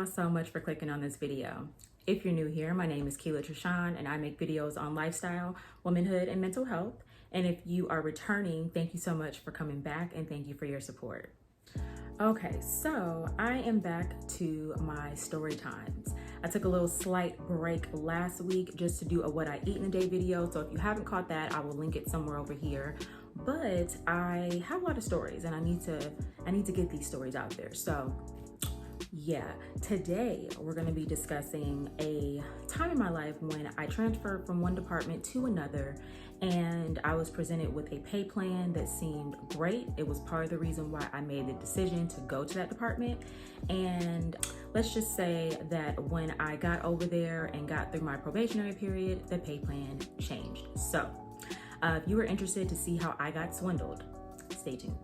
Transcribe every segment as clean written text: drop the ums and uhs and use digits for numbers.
y'all so much for clicking on this video. If you're new here, my name is Kela Trishaan and I make videos on lifestyle, womanhood, and mental health. And if you are returning, thank you so much for coming back and thank you for your support. Okay, so I am back to my story times. I took a little slight break last week just to do a what I eat in a day video. So if you haven't caught that, I will link it somewhere over here. But I have a lot of stories and I need to get these stories out there. So yeah, today we're going to be discussing a time in my life when I transferred from one department to another and I was presented with a pay plan that seemed great. It was part of the reason why I made the decision to go to that department. And let's just say that when I got over there and got through my probationary period, the pay plan changed. So if you were interested to see how I got swindled, stay tuned.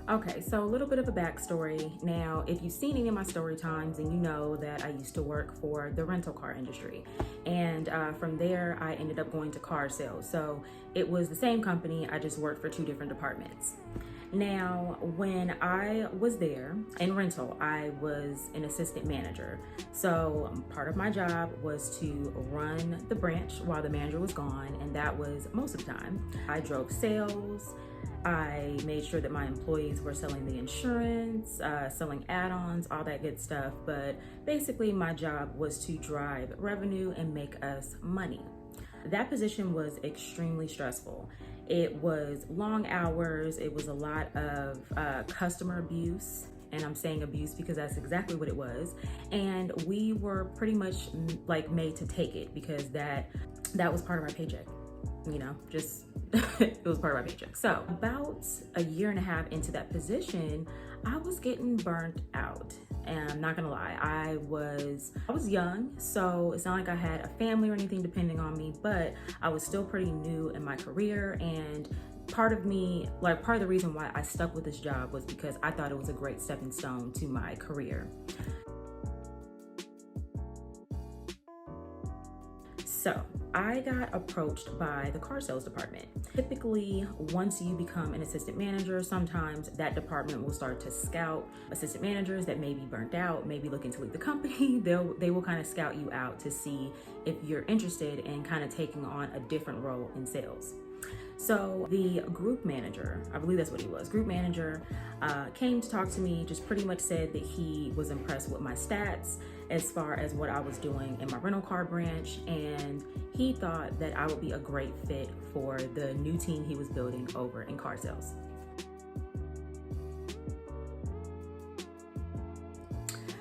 Okay, so a little bit of a backstory. Now, if you've seen any of my story times, then you know that I used to work for the rental car industry. And from there, I ended up going to car sales. So it was the same company, I just worked for two different departments. Now, when I was there in rental, I was an assistant manager. So part of my job was to run the branch while the manager was gone, and that was most of the time. I drove sales. I made sure that my employees were selling the insurance, selling add-ons, all that good stuff. But basically my job was to drive revenue and make us money. That position was extremely stressful. It was long hours. It was a lot of customer abuse. And I'm saying abuse because that's exactly what it was. And we were pretty much like made to take it because that was part of our paycheck. You know, just it was part of my paycheck. So about a year and a half into that position, I was getting burnt out. And I'm not gonna lie, I was young, so it's not like I had a family or anything depending on me, but I was still pretty new in my career. And part of the reason why I stuck with this job was because I thought it was a great stepping stone to my career. So I got approached by the car sales department. Typically, once you become an assistant manager, sometimes that department will start to scout assistant managers that may be burnt out, maybe looking to leave the company. They will kind of scout you out to see if you're interested in kind of taking on a different role in sales. So the group manager, I believe that's what he was, group manager, came to talk to me, just pretty much said that he was impressed with my stats as far as what I was doing in my rental car branch, and he thought that I would be a great fit for the new team he was building over in car sales.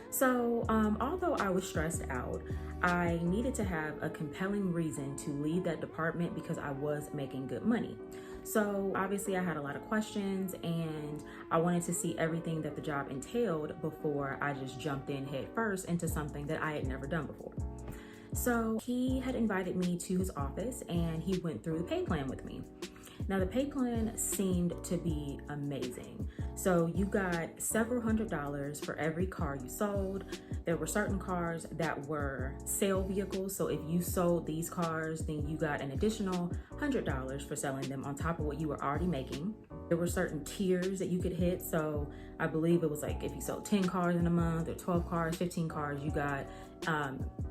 So although I was stressed out, I needed to have a compelling reason to leave that department because I was making good money. So obviously I had a lot of questions and I wanted to see everything that the job entailed before I just jumped in head first into something that I had never done before. So he had invited me to his office and he went through the pay plan with me. Now the pay plan seemed to be amazing. So you got several $100s for every car you sold. There were certain cars that were sale vehicles. So if you sold these cars, then you got an additional $100 for selling them on top of what you were already making. There were certain tiers that you could hit. So I believe it was like if you sold 10 cars in a month or 12 cars, 15 cars, you got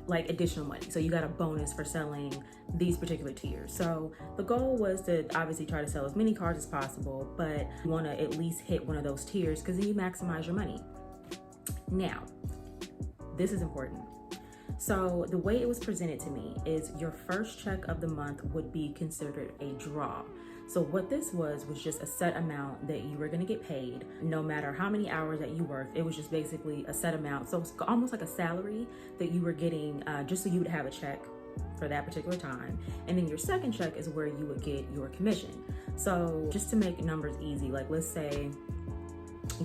like additional money. So you got a bonus for selling these particular tiers. So the goal was to obviously try to sell as many cars as possible, but you want to at least hit one of those tiers because then you maximize your money. Now, this is important. So the way it was presented to me is your first check of the month would be considered a draw. So what this was just a set amount that you were going to get paid no matter how many hours that you worked. It was just basically a set amount. So it's almost like a salary that you were getting just so you would have a check for that particular time. And then your second check is where you would get your commission. So just to make numbers easy, like let's say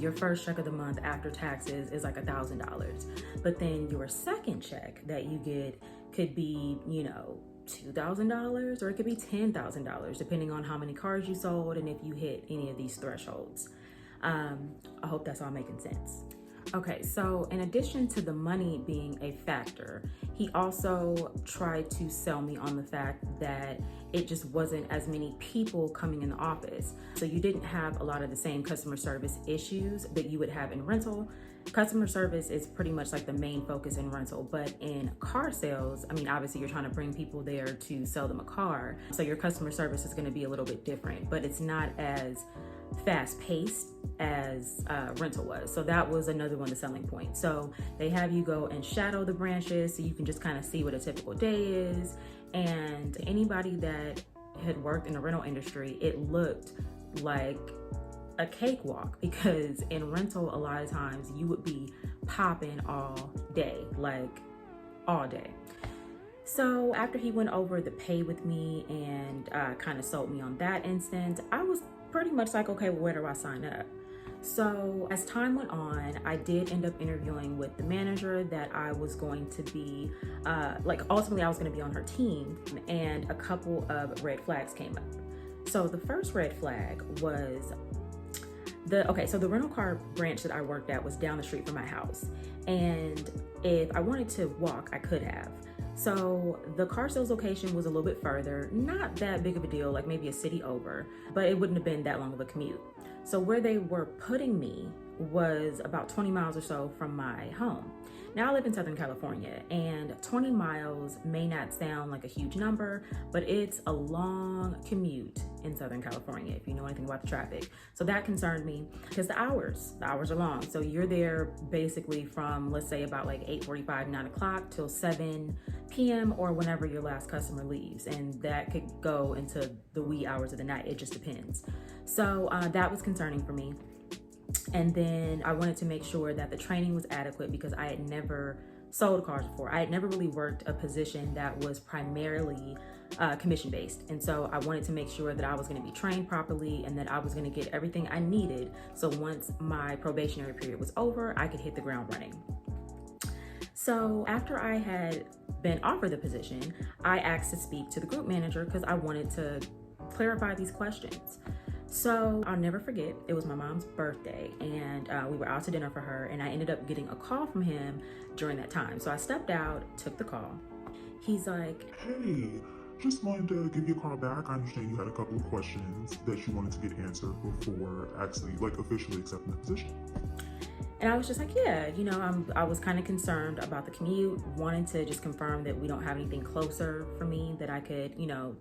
your first check of the month after taxes is like $1,000. But then your second check that you get could be, you know, $2,000 or it could be $10,000 depending on how many cars you sold and if you hit any of these thresholds. I hope that's all making sense. Okay, so in addition to the money being a factor, he also tried to sell me on the fact that it just wasn't as many people coming in the office. So you didn't have a lot of the same customer service issues that you would have in rental. Customer service is pretty much like the main focus in rental, but in car sales, I mean, obviously you're trying to bring people there to sell them a car. So your customer service is going to be a little bit different, but it's not as fast paced as rental was. So that was another one of the selling points. So they have you go and shadow the branches so you can just kind of see what a typical day is. And anybody that had worked in the rental industry, it looked like a cakewalk, because in rental, a lot of times you would be popping all day, like all day. So after he went over the pay with me and kind of sold me on that instance, I was pretty much like, okay, well, where do I sign up? So as time went on, I did end up interviewing with the manager that I was going to be, ultimately I was going to be on her team, and a couple of red flags came up. So the first red flag was so the rental car branch that I worked at was down the street from my house. And if I wanted to walk, I could have. So the car sales location was a little bit further, not that big of a deal, like maybe a city over, but it wouldn't have been that long of a commute. So where they were putting me was about 20 miles or so from my home. Now I live in Southern California, and 20 miles may not sound like a huge number, but it's a long commute in Southern California if you know anything about the traffic. So that concerned me because the hours are long. So you're there basically from, let's say, about like 8:45, 9 o'clock till 7 p.m. or whenever your last customer leaves. And that could go into the wee hours of the night. It just depends. So that was concerning for me. And then I wanted to make sure that the training was adequate because I had never sold cars before. I had never really worked a position that was primarily commission based. And so I wanted to make sure that I was going to be trained properly and that I was going to get everything I needed. So once my probationary period was over, I could hit the ground running. So after I had been offered the position, I asked to speak to the group manager because I wanted to clarify these questions. So I'll never forget, it was my mom's birthday, and we were out to dinner for her, and I ended up getting a call from him during that time. So I stepped out, took the call. He's like, "Hey, just wanted to give you a call back. I understand you had a couple of questions that you wanted to get answered before actually, officially accepting the position." and I was just like, yeah, I was kind of concerned about the commute, wanted to just confirm that we don't have anything closer for me that I could,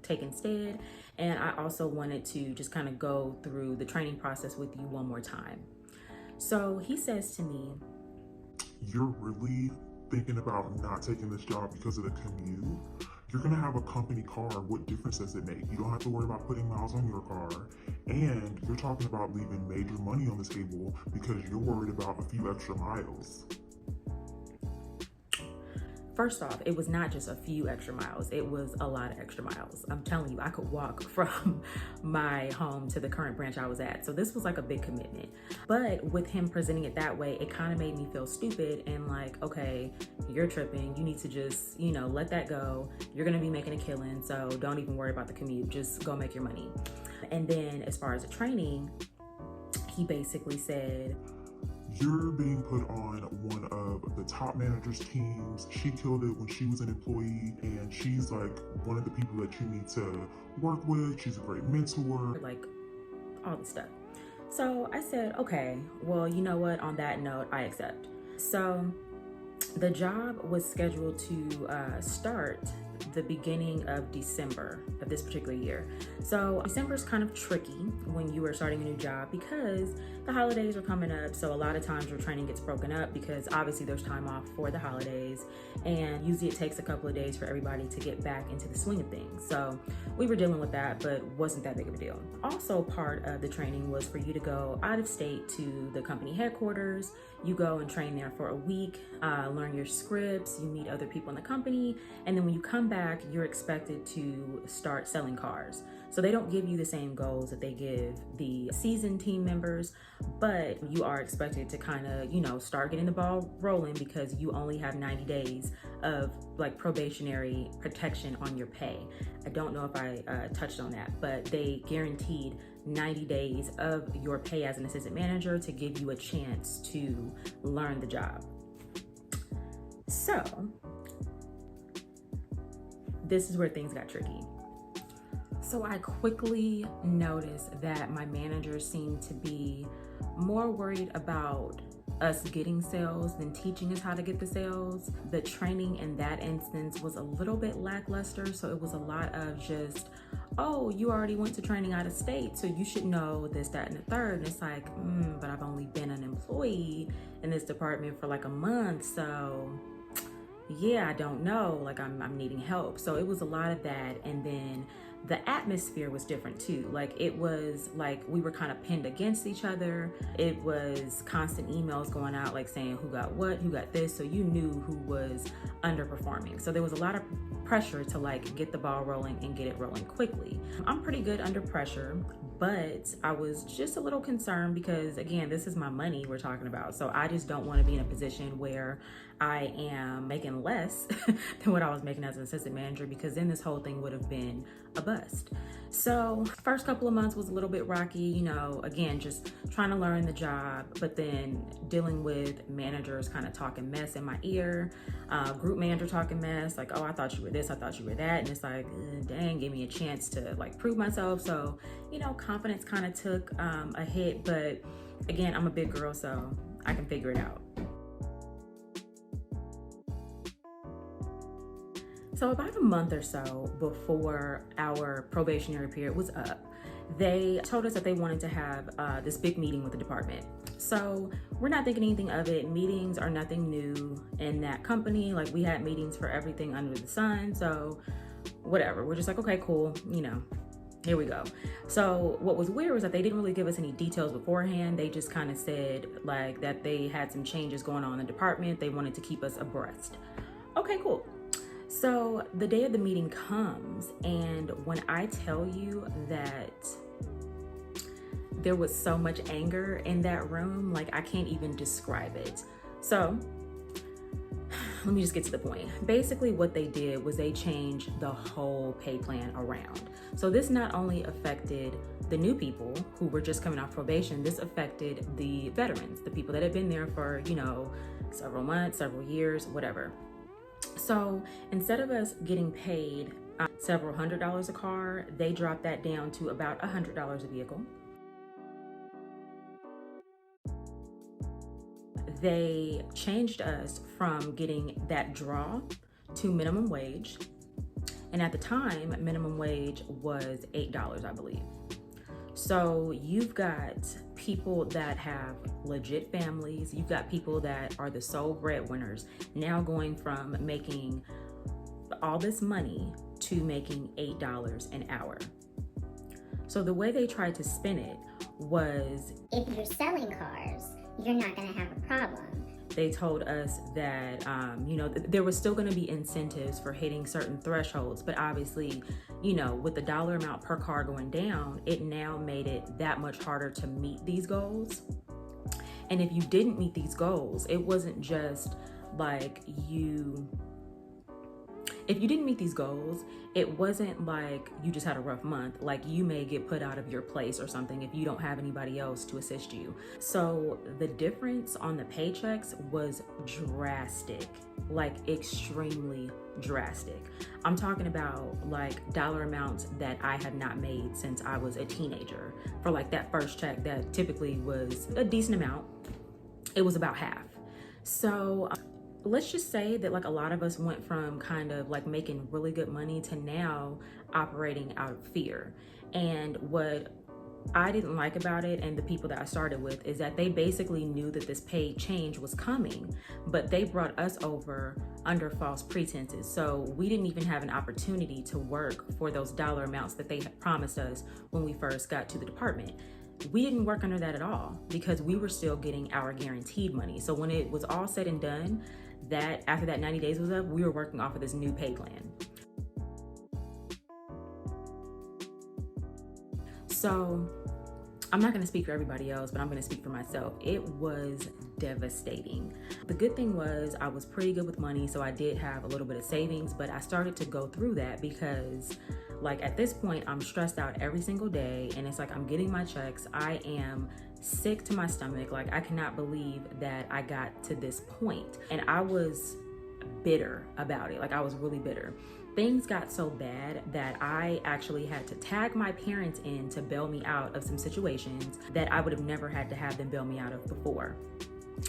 take instead. And I also wanted to just kind of go through the training process with you one more time. So he says to me, "You're really thinking about not taking this job because of the commute? You're gonna have a company car. What difference does it make? You don't have to worry about putting miles on your car. And you're talking about leaving major money on the table because you're worried about a few extra miles." First off, it was not just a few extra miles. It was a lot of extra miles. I'm telling you, I could walk from my home to the current branch I was at. So this was like a big commitment. But with him presenting it that way, it kind of made me feel stupid and like, okay, you're tripping. You need to just, let that go. You're going to be making a killing. So don't even worry about the commute. Just go make your money. And then as far as the training, he basically said, "You're being put on one of the top managers' teams. She killed it when she was an employee, and she's like one of the people that you need to work with. She's a great mentor." Like all the stuff. So I said, okay, well, you know what? On that note, I accept. So the job was scheduled to start the beginning of December of this particular year. So December is kind of tricky when you are starting a new job because the holidays are coming up. So a lot of times your training gets broken up because obviously there's time off for the holidays, and usually it takes a couple of days for everybody to get back into the swing of things. So we were dealing with that, but wasn't that big of a deal. Also, part of the training was for you to go out of state to the company headquarters. You go and train there for a week, learn your scripts, you meet other people in the company, and then when you come back, you're expected to start selling cars. So they don't give you the same goals that they give the seasoned team members, but you are expected to kind of, start getting the ball rolling because you only have 90 days of probationary protection on your pay. I don't know if I touched on that, but they guaranteed 90 days of your pay as an assistant manager to give you a chance to learn the job. So this is where things got tricky. So I quickly noticed that my manager seemed to be more worried about us getting sales than teaching us how to get the sales. The training in that instance was a little bit lackluster, so it was a lot of just, oh, you already went to training out of state, so you should know this, that, and the third. And it's like, but I've only been an employee in this department for like a month, so yeah, I don't know, like I'm needing help. So it was a lot of that. And then the atmosphere was different too. Like it was like we were kind of pinned against each other. It was constant emails going out like saying who got what, who got this, so you knew who was underperforming. So there was a lot of pressure to like get the ball rolling and get it rolling quickly. I'm pretty good under pressure, but I was just a little concerned because again, this is my money we're talking about. So I just don't want to be in a position where I am making less than what I was making as an assistant manager, because then this whole thing would have been a bust. So first couple of months was a little bit rocky, you know, again, just trying to learn the job, but then dealing with managers kind of talking mess in my ear, group manager talking mess, like, oh, I thought you were this, I thought you were that. And it's like, dang, give me a chance to like prove myself. So, you know, confidence kind of took a hit, but again, I'm a big girl, so I can figure it out. So about a month or so before our probationary period was up, they told us that they wanted to have this big meeting with the department. So we're not thinking anything of it. Meetings are nothing new in that company. Like we had meetings for everything under the sun. So whatever, we're just like, okay, cool, you know, here we go. So what was weird was that they didn't really give us any details beforehand. They just kind of said like that they had some changes going on in the department. They wanted to keep us abreast. Okay, cool. So the day of the meeting comes, and when I tell you that there was so much anger in that room, like I can't even describe it. So let me just get to the point. Basically what they did was they changed the whole pay plan around. So this not only affected the new people who were just coming off probation, this affected the veterans, the people that had been there for, you know, several months, several years, whatever. So instead of us getting paid several $100s a car, they dropped that down to about $100 a vehicle. They changed us from getting that draw to minimum wage. And at the time, minimum wage was $8, I believe. So you've got people that have legit families. You've got people that are the sole breadwinners now going from making all this money to making $8 an hour. So the way they tried to spin it was, if you're selling cars, you're not going to have a problem. They told us that, you know, there was still going to be incentives for hitting certain thresholds, but obviously, you know, with the dollar amount per car going down, it now made it that much harder to meet these goals. And if you didn't meet these goals, it wasn't just like if you didn't meet these goals, it wasn't like you just had a rough month. Like you may get put out of your place or something if you don't have anybody else to assist you. So the difference on the paychecks was drastic, like extremely drastic. I'm talking about like dollar amounts that I had not made since I was a teenager. For like that first check that typically was a decent amount, it was about half. So let's just say that like a lot of us went from kind of like making really good money to now operating out of fear. And what I didn't like about it, and the people that I started with, is that they basically knew that this pay change was coming, but they brought us over under false pretenses. So we didn't even have an opportunity to work for those dollar amounts that they had promised us when we first got to the department. We didn't work under that at all because we were still getting our guaranteed money. So when it was all said and done, that after that 90 days was up, we were working off of this new pay plan. So I'm not gonna speak for everybody else, but I'm gonna speak for myself. It was devastating. The good thing was I was pretty good with money, so I did have a little bit of savings, but I started to go through that because like at this point, I'm stressed out every single day, and it's like I'm getting my checks. I am sick to my stomach. Like I cannot believe that I got to this point. And I was bitter about it. Like I was really bitter. Things got so bad that I actually had to tag my parents in to bail me out of some situations that I would have never had to have them bail me out of before.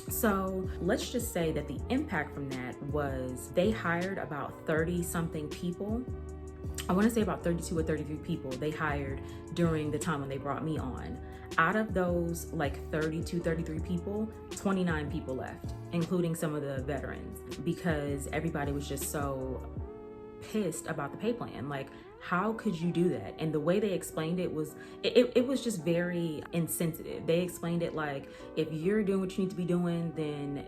So let's just say that the impact from that was they hired about 30 something people. I want to say about 32 or 33 people they hired during the time when they brought me on. Out of those like 32, 33 people, 29 people left, including some of the veterans, because everybody was just so pissed about the pay plan. Like, how could you do that? And the way they explained it was, it was just very insensitive. They explained it like, if you're doing what you need to be doing, then,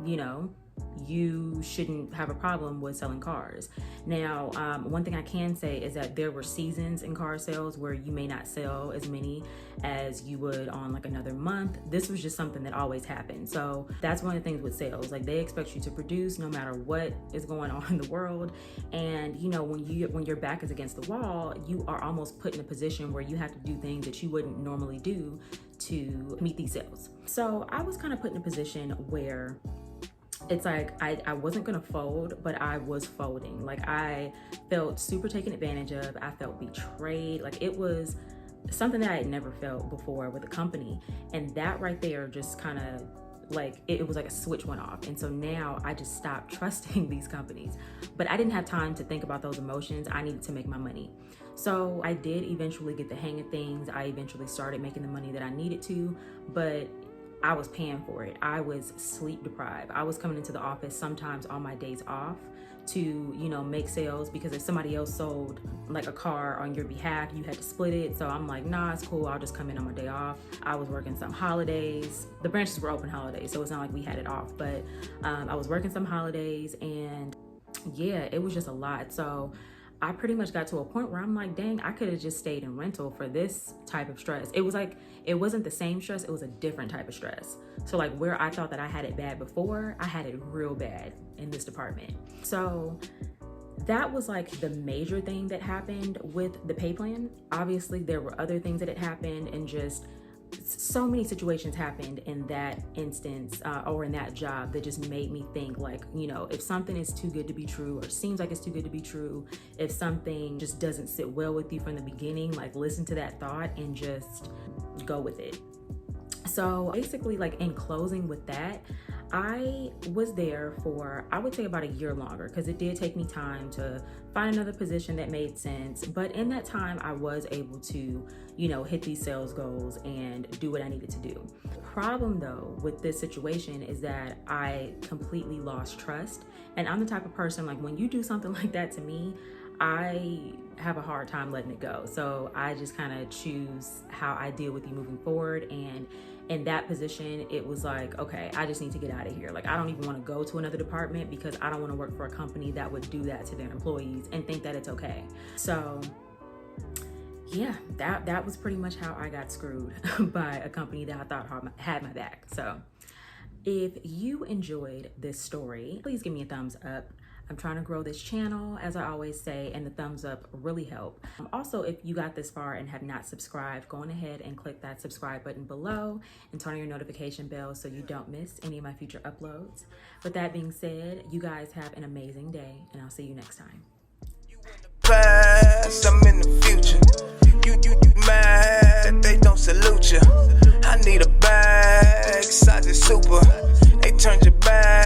you know, you shouldn't have a problem with selling cars. Now, one thing I can say is that there were seasons in car sales where you may not sell as many as you would on like another month. This was just something that always happened. So that's one of the things with sales. Like they expect you to produce no matter what is going on in the world. And you know, when your back is against the wall, you are almost put in a position where you have to do things that you wouldn't normally do to meet these sales. So I was kind of put in a position where it's like I wasn't gonna fold, but I was folding. Like I felt super taken advantage of. I felt betrayed. Like it was something that I had never felt before with a company. And that right there just kind of like, it was like a switch went off. And so now I just stopped trusting these companies. But I didn't have time to think about those emotions. I needed to make my money. So I did eventually get the hang of things. I eventually started making the money that I needed to, but I was paying for it. I was sleep deprived. I was coming into the office sometimes on my days off to, you know, make sales, because if somebody else sold like a car on your behalf, you had to split it. So I'm like, nah, it's cool. I'll just come in on my day off. I was working some holidays. The branches were open holidays, so it's not like we had it off, but I was working some holidays, and yeah, it was just a lot. So I pretty much got to a point where I'm like, dang, I could have just stayed in rental for this type of stress. It was like, it wasn't the same stress, it was a different type of stress. So like where I thought that I had it bad before, I had it real bad in this department. So that was like the major thing that happened with the pay plan. Obviously there were other things that had happened, and just so many situations happened in that instance or in that job that just made me think like, you know, if something is too good to be true, or seems like it's too good to be true, if something just doesn't sit well with you from the beginning, like listen to that thought and just go with it. So basically, like in closing with that, I was there for, I would say about a year longer, because it did take me time to find another position that made sense. But in that time, I was able to, you know, hit these sales goals and do what I needed to do. Problem though with this situation is that I completely lost trust. And I'm the type of person, like when you do something like that to me, I have a hard time letting it go. So I just kind of choose how I deal with you moving forward. And in that position, it was like, okay, I just need to get out of here. Like, I don't even want to go to another department, because I don't want to work for a company that would do that to their employees and think that it's okay. So yeah, that was pretty much how I got screwed by a company that I thought had my back. So if you enjoyed this story, please give me a thumbs up. I'm trying to grow this channel, as I always say, and the thumbs up really help. Also, if you got this far and have not subscribed, go on ahead and click that subscribe button below and turn on your notification bell so you don't miss any of my future uploads. With that being said, you guys have an amazing day, and I'll see you next time. Past, I'm in the future. You mad, they don't salute you. I need a bag, size is super. They turned your back.